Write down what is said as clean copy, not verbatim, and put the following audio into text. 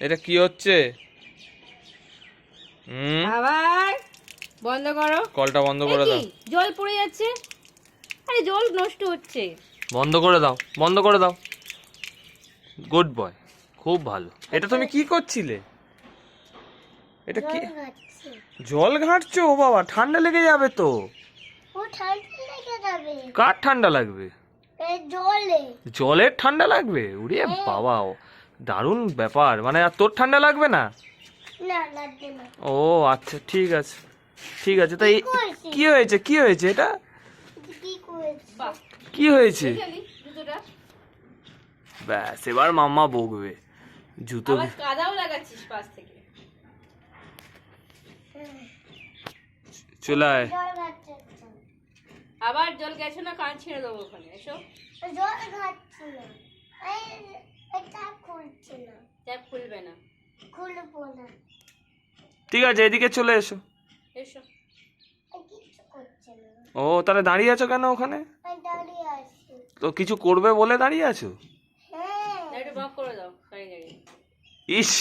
এটা কি হচ্ছে? আবার বন্ধ করো, কলটা বন্ধ করে দাও। জল পড়ে যাচ্ছে। আরে জল নষ্ট হচ্ছে। বন্ধ করে দাও, বন্ধ করে দাও। গুড বয়, খুব ভালো। এটা তুমি কি করছিলে? এটা কি? জল ঘাঁটছো? ও বাবা, ঠান্ডা লেগে যাবে তো। ও ঠান্ডা লেগে যাবে। কার ঠান্ডা লাগবে? এই জলে। জলের ঠান্ডা লাগবে? উড়ে বাবা, দারুণ ব্যাপার। মানে আর তোর ঠান্ডা লাগবে না? না লাগবে না। ও আচ্ছা, ঠিক আছে ঠিক আছে। তাই কি হয়েছে, কি হয়েছে এটা? কি করেছিস? বাহ, কি হয়েছে? খেলি জুতোটা। ব্যাস, এবার মাম্মা বকবে। জুতো আবার কাদাও লাগাচ্ছিস পাশ থেকে। চলে আয়। জল ঘাটছে। আবার জল গেছো না, কান ছিঁড়ে দেবো ওখানে। এসো। জল ঘাটছে না। এই এটা খুলছে না। ট্যাপ খুলবে না। খুলবো না। ঠিক আছে, এদিকে চলে এসো। এসো। কিছু করছে না। ও, তাহলে দাঁড়িয়ে আছো কেন ওখানে? আমি দাঁড়িয়ে আছি। তো কিছু করবে বলে দাঁড়িয়ে আছো? হ্যাঁ। একটু ভাগ করে দাও, দাঁড়িয়ে দাঁড়িয়ে। ইস,